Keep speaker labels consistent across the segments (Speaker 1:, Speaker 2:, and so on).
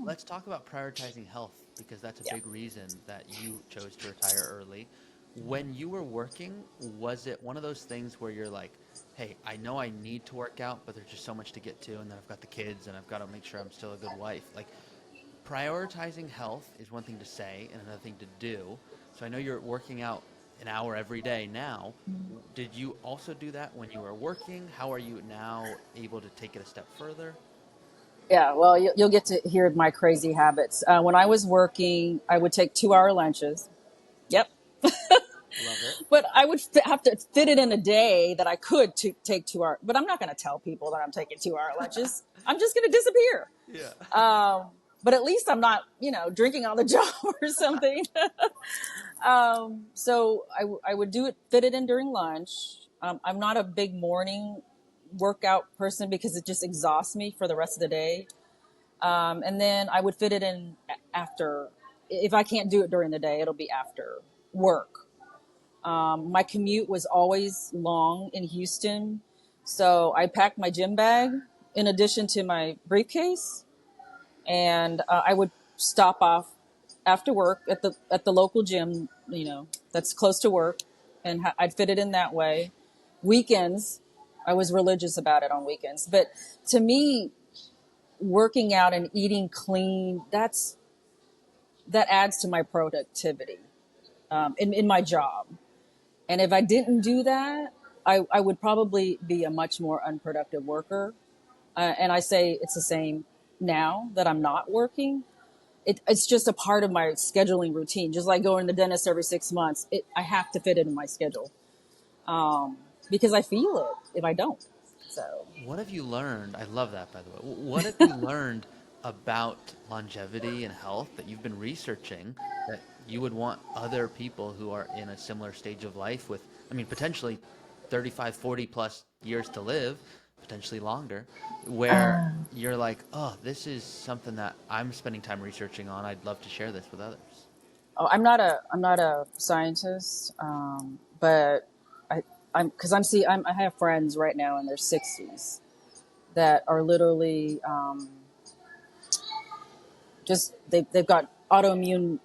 Speaker 1: let's talk about prioritizing health because that's a
Speaker 2: Yeah.
Speaker 1: big reason that you chose to retire early. When you were working, was it one of those things where you're like, hey, I know I need to work out, but there's just so much to get to, and then I've got the kids, and I've got to make sure I'm still a good wife? Like, prioritizing health is one thing to say and another thing to do. So I know you're working out an hour every day now. Did you also do that when you were working? How are you now able to take it a step further?
Speaker 2: Yeah, well, you'll get to hear my crazy habits. When I was working, I would take 2 hour lunches. Yep.
Speaker 1: Love it.
Speaker 2: But I would have to fit it in a day that I could take 2 hour. But I'm not going to tell people that I'm taking 2 hour lunches. I'm just going to disappear.
Speaker 1: Yeah.
Speaker 2: But at least I'm not, drinking on the job or something. So I would do it, fit it in during lunch. I'm not a big morning workout person because it just exhausts me for the rest of the day. And then I would fit it in after. If I can't do it during the day, it'll be after work. My commute was always long in Houston, so I packed my gym bag in addition to my briefcase, and I would stop off after work at the local gym, that's close to work, and I'd fit it in that way. Weekends, I was religious about it on weekends, but to me, working out and eating clean, that adds to my productivity in my job. And if I didn't do that, I would probably be a much more unproductive worker. And I say it's the same now that I'm not working. It's just a part of my scheduling routine, just like going to the dentist every 6 months. I have to fit it in my schedule because I feel it if I don't. So
Speaker 1: What have you learned? I love that, by the way. What have you learned about longevity and health that you've been researching that you would want other people who are in a similar stage of life with, I mean, potentially 35, 40 plus years to live, potentially longer, where you're like, oh, this is something that I'm spending time researching on. I'd love to share this with others.
Speaker 2: oh, I'm not a scientist, but because I have friends right now in their 60s that are literally just they've got autoimmune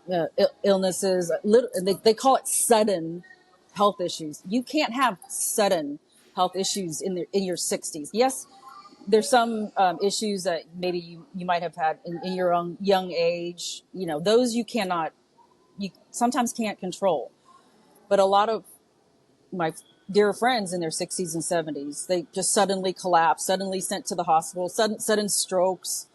Speaker 2: illnesses. They call it sudden health issues. You can't have sudden health issues in your 60s. Yes, there's some issues that maybe you might have had in your own young age. Those you sometimes can't control. But a lot of my dear friends in their 60s and 70s, they just suddenly collapse, suddenly sent to the hospital, sudden strokes.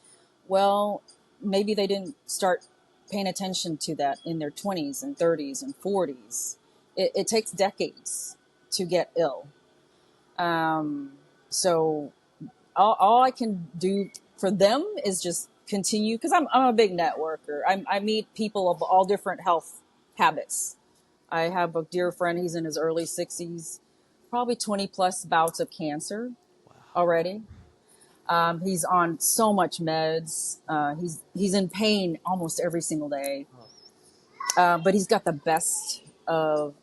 Speaker 2: Well, maybe they didn't start paying attention to that in their 20s and 30s and 40s. It takes decades to get ill. So all I can do for them is just continue because I'm a big networker. I meet people of all different health habits. I have a dear friend, he's in his early 60s, probably 20 plus bouts of cancer
Speaker 1: Wow.
Speaker 2: already. He's on so much meds. He's in pain almost every single day,
Speaker 1: Oh,
Speaker 2: but he's got the best of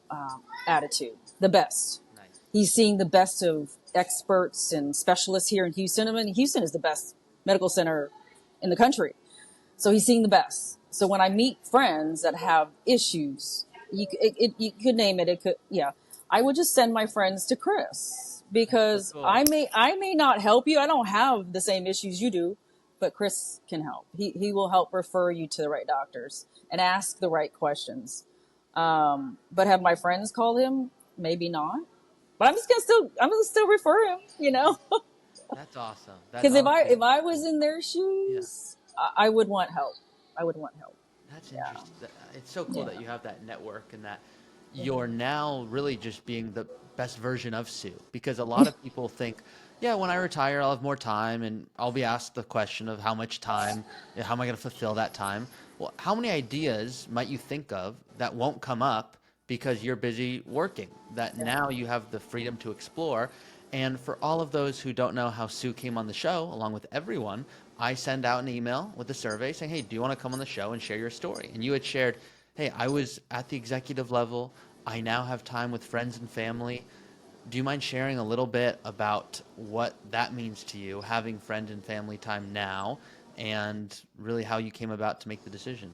Speaker 2: attitude. The best.
Speaker 1: nice.
Speaker 2: He's seeing the best of experts and specialists here in Houston. I mean, Houston is the best medical center in the country, so he's seeing the best. So when I meet friends that have issues, you could name it. It could, yeah. I would just send my friends to Chris
Speaker 1: That's so
Speaker 2: because
Speaker 1: cool.
Speaker 2: I may not help you. I don't have the same issues you do, but Chris can help. He will help refer you to the right doctors and ask the right questions. But have my friends called him? Maybe not. But I'm gonna still refer him.
Speaker 1: That's awesome. That's
Speaker 2: Because if
Speaker 1: awesome.
Speaker 2: I was in their
Speaker 1: Yeah.
Speaker 2: shoes, I would want help. I would want help.
Speaker 1: That's
Speaker 2: Yeah.
Speaker 1: interesting. It's so cool that
Speaker 2: Yeah.
Speaker 1: you have that network and that you're now really just being the best version of Sue. Because a lot of people think, yeah, when I retire, I'll have more time and I'll be asked the question of how much time, how am I going to fulfill that time? Well, how many ideas might you think of that won't come up because you're busy working, that now you have the freedom to explore? And for all of those who don't know how Sue came on the show, along with everyone, I send out an email with a survey saying, hey, do you want to come on the show and share your story? And you had shared, hey, I was at the executive level. I now have time with friends and family. Do you mind sharing a little bit about what that means to you, having friend and family time now, and really how you came about to make the decision.